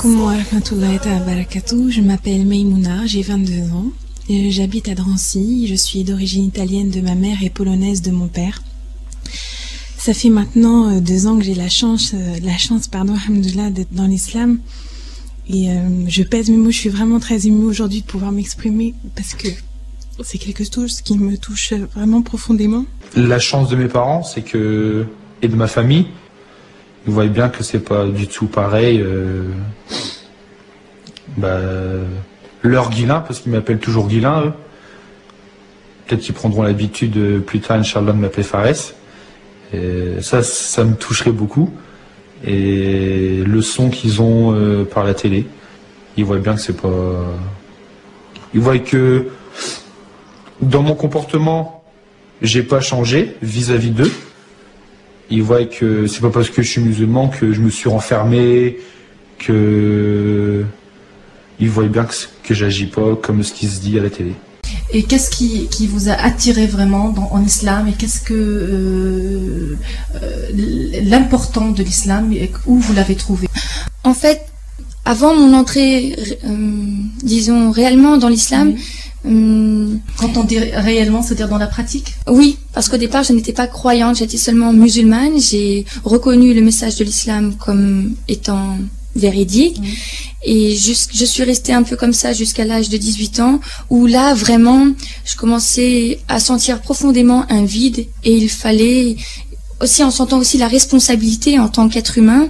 alaikum wa rahmatullahi wa barakatuh. Je m'appelle Maïmouna, j'ai 22 ans. J'habite à Drancy. Je suis d'origine italienne de ma mère et polonaise de mon père. Ça fait maintenant 2 ans que j'ai la chance, alhamdoulilah, d'être dans l'islam. Et je pèse mes mots, je suis vraiment très émue aujourd'hui de pouvoir m'exprimer parce que c'est quelque chose qui me touche vraiment profondément. La chance de mes parents, c'est que, et de ma famille, ils voient bien que c'est pas du tout pareil. Leur Guilain, parce qu'ils m'appellent toujours Guilain, eux. Peut-être qu'ils prendront l'habitude plus tard, Inch'Allah, de m'appeler Fares. Et ça me toucherait beaucoup. Et le son qu'ils ont par la télé, ils voient bien que c'est pas... Ils voient que dans mon comportement, j'ai pas changé vis-à-vis d'eux. Ils voient que c'est pas parce que je suis musulman que je me suis renfermé, que... Ils voient bien que j'agis pas comme ce qui se dit à la télé. Et qu'est-ce qui vous a attiré vraiment en islam, et qu'est-ce que l'important de l'islam, où vous l'avez trouvé? En fait, avant mon entrée, disons réellement dans l'islam, quand on dit réellement, c'est-à-dire dans la pratique? Oui, parce qu'au départ je n'étais pas croyante, j'étais seulement musulmane. J'ai reconnu le message de l'islam comme étant véridique. Et je suis restée un peu comme ça jusqu'à l'âge de 18 ans, où là vraiment je commençais à sentir profondément un vide, et il fallait aussi, en sentant aussi la responsabilité en tant qu'être humain,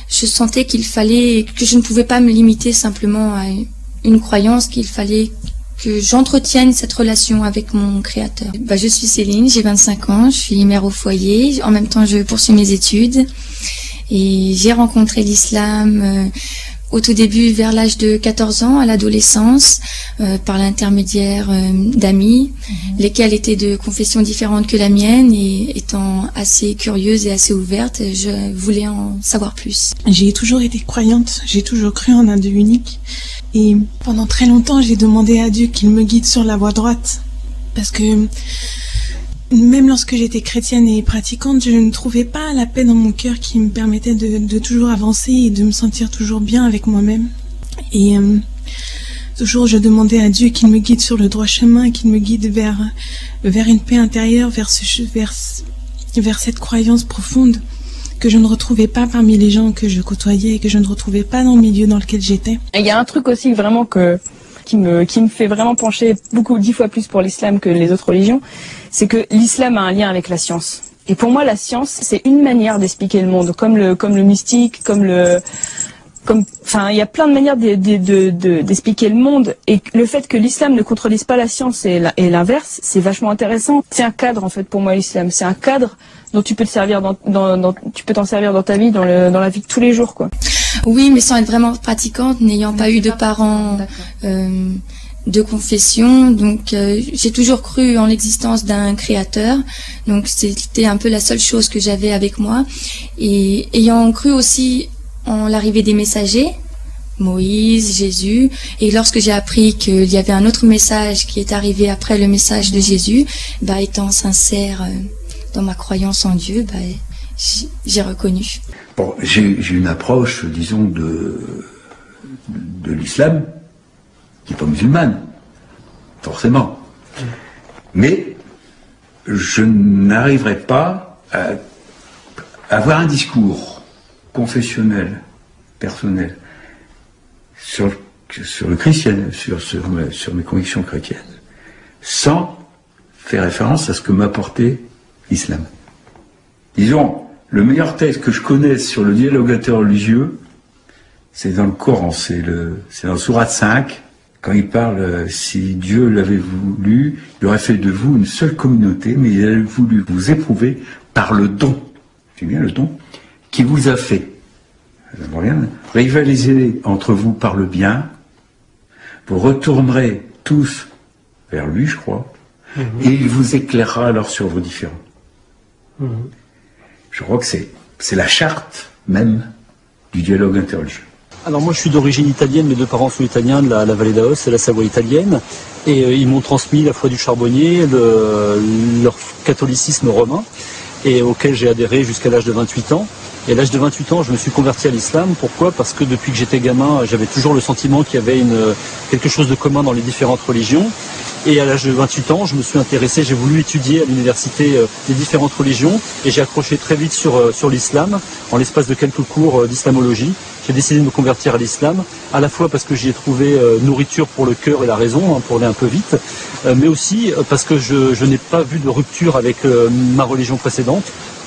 je sentais que je ne pouvais pas me limiter simplement à une croyance, qu'il fallait que j'entretienne cette relation avec mon créateur. Je suis Céline, j'ai 25 ans, je suis mère au foyer, en même temps je poursuis mes études, et j'ai rencontré l'islam au tout début, vers l'âge de 14 ans, à l'adolescence, par l'intermédiaire d'amis, lesquels étaient de confessions différentes que la mienne, et étant assez curieuse et assez ouverte, je voulais en savoir plus. J'ai toujours été croyante, j'ai toujours cru en un Dieu unique, et pendant très longtemps j'ai demandé à Dieu qu'il me guide sur la voie droite, parce que même lorsque j'étais chrétienne et pratiquante, je ne trouvais pas la paix dans mon cœur qui me permettait de toujours avancer et de me sentir toujours bien avec moi-même. Et toujours je demandais à Dieu qu'il me guide sur le droit chemin, qu'il me guide vers une paix intérieure, vers cette croyance profonde que je ne retrouvais pas parmi les gens que je côtoyais et que je ne retrouvais pas dans le milieu dans lequel j'étais. Il y a un truc aussi vraiment qui me fait vraiment pencher 10 fois plus pour l'islam que les autres religions, c'est que l'islam a un lien avec la science. Et pour moi, la science, c'est une manière d'expliquer le monde, comme le mystique, il y a plein de manières d'expliquer le monde. Et le fait que l'islam ne contredise pas la science et l'inverse, c'est vachement intéressant. C'est un cadre, en fait, pour moi, l'islam. C'est un cadre dont tu peux te servir tu peux t'en servir dans ta vie, dans la vie de tous les jours, quoi. Oui, mais sans être vraiment pratiquante, n'ayant pas eu de parents de confession, donc j'ai toujours cru en l'existence d'un créateur, donc c'était un peu la seule chose que j'avais avec moi, et ayant cru aussi en l'arrivée des messagers, Moïse, Jésus, et lorsque j'ai appris qu'il y avait un autre message qui est arrivé après le message de Jésus, étant sincère dans ma croyance en Dieu, j'ai reconnu. Bon, j'ai une approche, disons, de l'islam qui n'est pas musulmane, forcément. Mais je n'arriverai pas à avoir un discours confessionnel, personnel, sur le christianisme, sur mes convictions chrétiennes, sans faire référence à ce que m'a apporté l'islam. Disons, le meilleur texte que je connaisse sur le dialogue interreligieux, c'est dans le Coran, c'est dans le Sourate 5, quand il parle, si Dieu l'avait voulu, il aurait fait de vous une seule communauté, mais il a voulu vous éprouver par le don, c'est bien le don, qu'il vous a fait. Rivalisez entre vous par le bien, vous retournerez tous vers lui, je crois, et il vous éclairera alors sur vos différends. Je crois que c'est la charte même du dialogue interreligieux. Alors moi je suis d'origine italienne, mes 2 parents sont italiens de la vallée d'Aos, c'est la Savoie italienne, et ils m'ont transmis la foi du charbonnier, leur catholicisme romain, et auquel j'ai adhéré jusqu'à l'âge de 28 ans. Et à l'âge de 28 ans, je me suis converti à l'islam. Pourquoi? Parce que depuis que j'étais gamin, j'avais toujours le sentiment qu'il y avait quelque chose de commun dans les différentes religions. Et à l'âge de 28 ans, je me suis intéressé, j'ai voulu étudier à l'université les différentes religions et j'ai accroché très vite sur l'islam en l'espace de quelques cours d'islamologie. J'ai décidé de me convertir à l'islam, à la fois parce que j'y ai trouvé nourriture pour le cœur et la raison, hein, pour aller un peu vite, mais aussi parce que je n'ai pas vu de rupture avec ma religion précédente.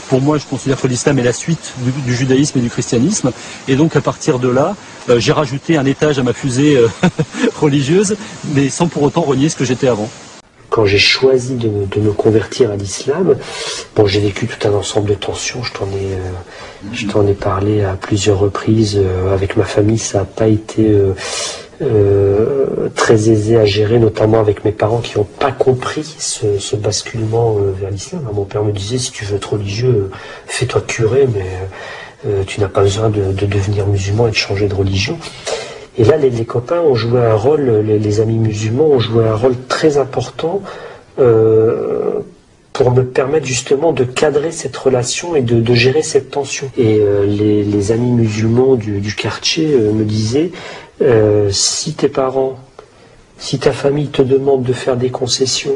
Pour moi, je considère que l'islam est la suite du judaïsme et du christianisme. Et donc, à partir de là, j'ai rajouté un étage à ma fusée religieuse, mais sans pour autant renier ce que j'étais avant. Quand j'ai choisi de me convertir à l'islam, bon, j'ai vécu tout un ensemble de tensions. Je t'en ai parlé à plusieurs reprises. Avec ma famille, ça n'a pas été très aisé à gérer, notamment avec mes parents qui n'ont pas compris ce basculement vers l'islam. Mon père me disait, si tu veux être religieux, fais-toi curé, mais tu n'as pas besoin de devenir musulman et de changer de religion. Et là, les copains ont joué un rôle, les amis musulmans ont joué un rôle très important pour me permettre justement de cadrer cette relation et de gérer cette tension. Et les amis musulmans du quartier me disaient, si tes parents, si ta famille te demande de faire des concessions,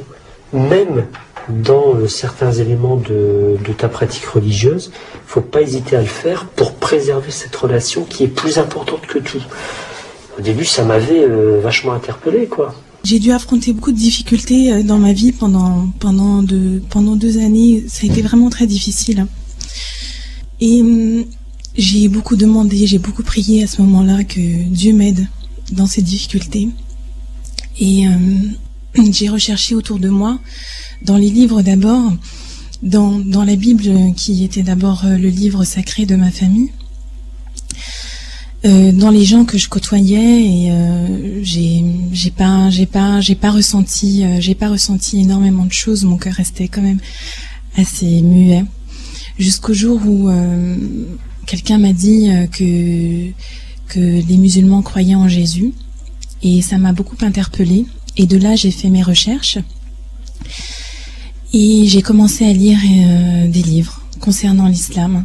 même dans certains éléments de ta pratique religieuse, il ne faut pas hésiter à le faire pour préserver cette relation qui est plus importante que tout. Au début, ça m'avait vachement interpellé, quoi. J'ai dû affronter beaucoup de difficultés dans ma vie pendant 2 années. Ça a été vraiment très difficile. Et j'ai beaucoup demandé, j'ai beaucoup prié à ce moment-là que Dieu m'aide dans ces difficultés. Et j'ai recherché autour de moi, dans les livres d'abord, dans la Bible qui était d'abord le livre sacré de ma famille, dans les gens que je côtoyais, et j'ai pas ressenti énormément de choses. Mon cœur restait quand même assez muet, jusqu'au jour où quelqu'un m'a dit que les musulmans croyaient en Jésus, et ça m'a beaucoup interpellée. Et de là, j'ai fait mes recherches et j'ai commencé à lire des livres concernant l'islam.